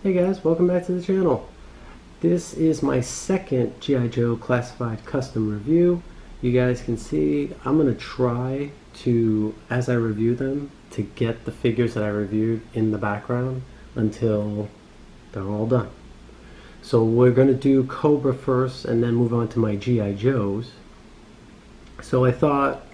Hey guys, welcome back to the channel. This is my second G.I. Joe classified custom review. You guys can see I'm going to try to, as I review them, to get the figures that I reviewed in the background until they're all done. So we're going to do Cobra first and then move on to my G.I. Joes. So I thought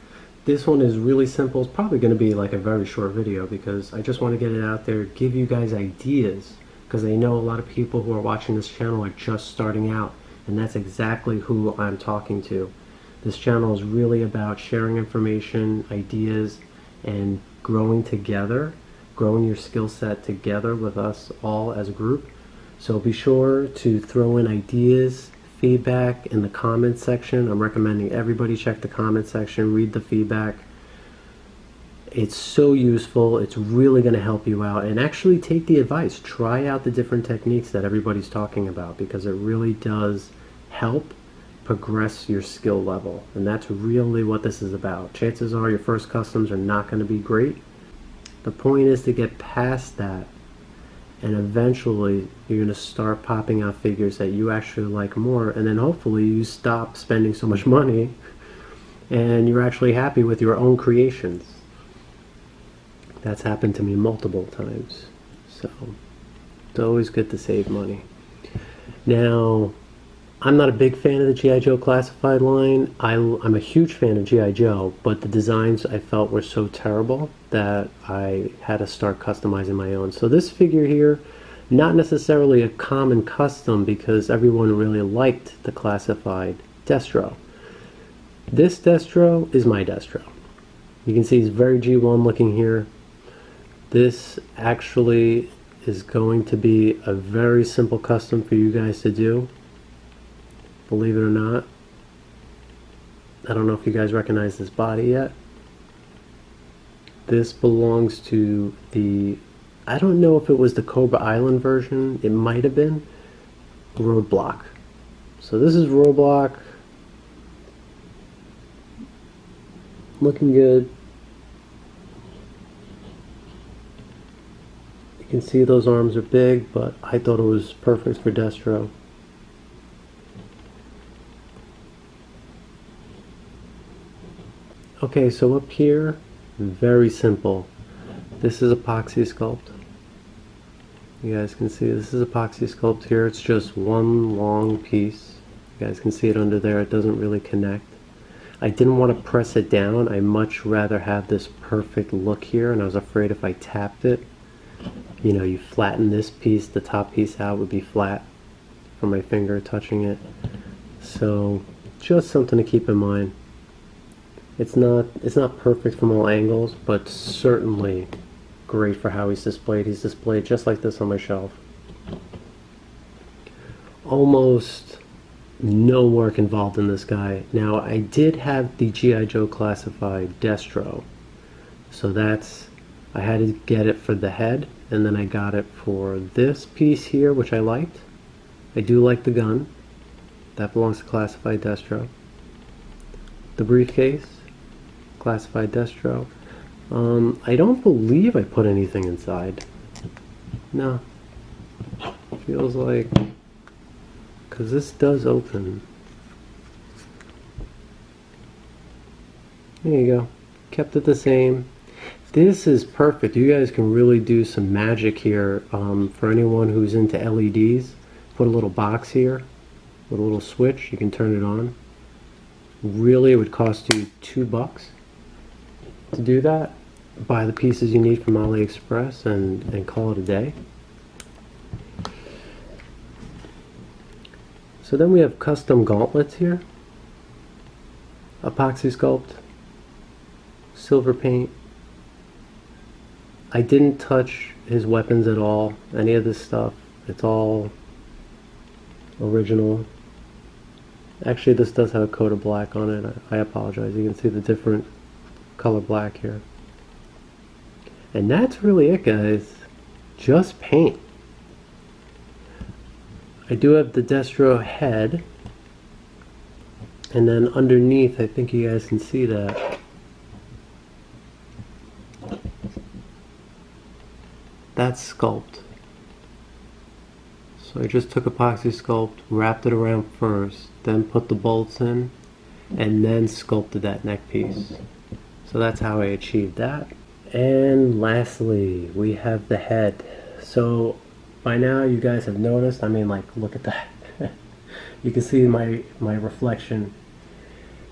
this one is really simple. It's probably going to be like a very short video because I just want to get it out there, give you guys ideas, because I know a lot of people who are watching this channel are just starting out, and that's exactly who I'm talking to. This channel is really about sharing information, ideas, and growing together, growing your skill set together with us all as a group. So be sure to throw in ideas, feedback in the comment section. I'm recommending everybody check the comment section, read the feedback. It's so useful. It's really going to help you out, and actually take the advice. Try out the different techniques that everybody's talking about, because it really does help progress your skill level, and that's really what this is about. Chances are your first customs are not going to be great. The point is to get past that, and eventually you're going to start popping out figures that you actually like more, and then hopefully you stop spending so much money and you're actually happy with your own creations. That's happened to me multiple times, so it's always good to save money. Now, I'm not a big fan of the G.I. Joe classified line. I'm a huge fan of G.I. Joe, but the designs I felt were so terrible that I had to start customizing my own. So this figure here, not necessarily a common custom because everyone really liked the classified Destro. This Destro is my Destro. You can see he's very G1 looking here. This actually is going to be a very simple custom for you guys to do, believe it or not. I don't know if you guys recognize this body yet. This belongs to the, I don't know if it was the Cobra Island version, it might have been, Roadblock. So this is Roadblock, looking good. You can see those arms are big, but I thought it was perfect for Destro. Okay, so up here, very simple. This is epoxy sculpt. You guys can see this is epoxy sculpt here. It's just one long piece. You guys can see it under there. It doesn't really connect. I didn't want to press it down. I much rather have this perfect look here, and I was afraid if I tapped it, you know, you flatten this piece, the top piece out would be flat from my finger touching it. So just something to keep in mind. It's not perfect from all angles, but certainly great for how he's displayed. He's displayed just like this on my shelf. Almost no work involved in this guy. Now, I did have the G.I. Joe classified Destro, so that's, I had to get it for the head, and then I got it for this piece here, which I liked. I do like the gun. That belongs to classified Destro. The briefcase, classified Destro. I don't believe I put anything inside. No. Feels like, because this does open. There you go. Kept it the same. This is perfect. You guys can really do some magic here. For anyone who's into LEDs, put a little box here with a little switch. You can turn it on. Really, it would cost you $2 to do that. Buy the pieces you need from AliExpress and call it a day. So then we have custom gauntlets here. Epoxy sculpt. Silver paint. I didn't touch his weapons at all, any of this stuff. It's all original. Actually, this does have a coat of black on it. I apologize. You can see the different color black here. And that's really it, guys. Just paint. I do have the Destro head, and then underneath, I think you guys can see that. That's sculpt. So I just took epoxy sculpt, wrapped it around first, then put the bolts in, and then sculpted that neck piece. So that's how I achieved that. And lastly, we have the head. So by now you guys have noticed, I mean, like, look at that. You can see my reflection.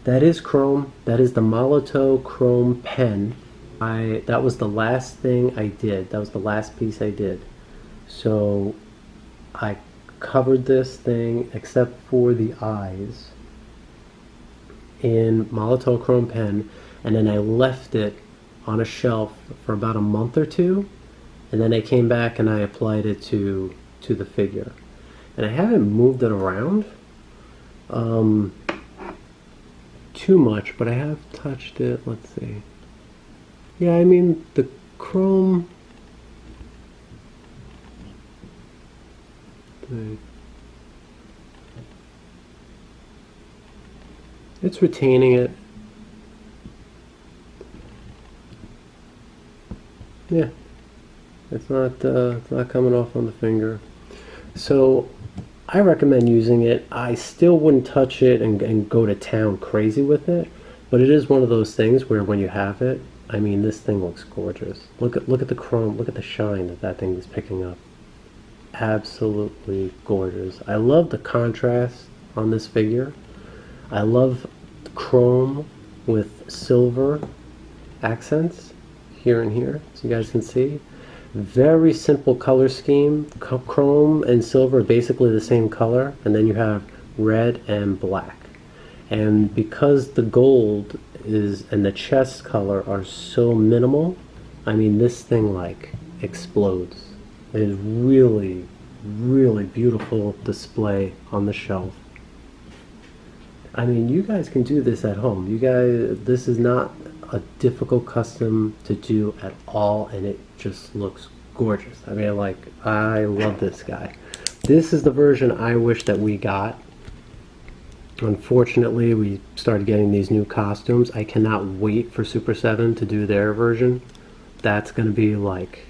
That is chrome. That is the Molotow chrome pen. That was the last thing I did. That was the last piece I did. So I covered this thing, except for the eyes, in Molotow chrome pen, and then I left it on a shelf for about a month or two, and then I came back and I applied it to the figure. And I haven't moved it around too much, but I have touched it. Let's see. Yeah, I mean, the chrome, it's retaining it. Yeah, it's not coming off on the finger. So I recommend using it. I still wouldn't touch it and go to town crazy with it, but it is one of those things where when you have it, I mean, this thing looks gorgeous. Look at the chrome, look at the shine that thing is picking up. Absolutely gorgeous. I love the contrast on this figure. I love the chrome with silver accents here and here, so you guys can see. Very simple color scheme. Chrome and silver are basically the same color, and then you have red and black. And because the gold is and the chest color are so minimal, I mean, this thing like explodes. It is really, really beautiful display on the shelf. I mean, you guys can do this at home. You guys, this is not a difficult custom to do at all, and it just looks gorgeous. I mean, like, I love this guy. This is the version I wish that we got. Unfortunately, we started getting these new costumes. I cannot wait for Super 7 to do their version. That's going to be like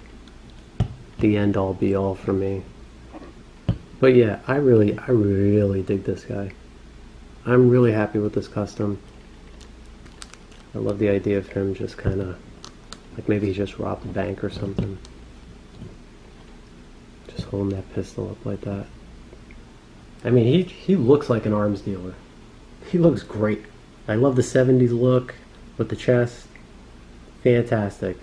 the end all be all for me. But yeah, I really dig this guy. I'm really happy with this custom. I love the idea of him just kind of, like maybe he just robbed a bank or something. Just holding that pistol up like that. I mean, he looks like an arms dealer. He looks great. I love the 70s look with the chest. Fantastic.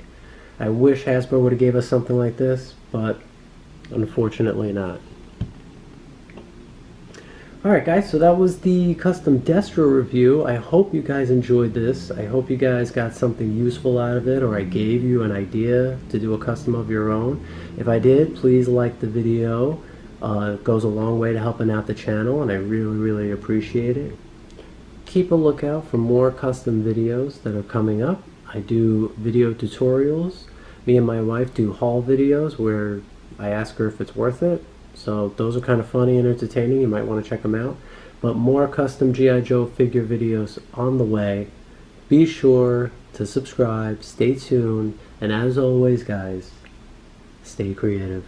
I wish Hasbro would have gave us something like this, but unfortunately not. Alright guys, so that was the custom Destro review. I hope you guys enjoyed this. I hope you guys got something useful out of it, or I gave you an idea to do a custom of your own. If I did, please like the video. It goes a long way to helping out the channel, and I really appreciate it. Keep a lookout for more custom videos that are coming up. I do video tutorials. Me and my wife do haul videos where I ask her if it's worth it. So those are kind of funny and entertaining. You might want to check them out. But more custom G.I. Joe figure videos on the way. Be sure to subscribe, stay tuned, and as always guys, stay creative.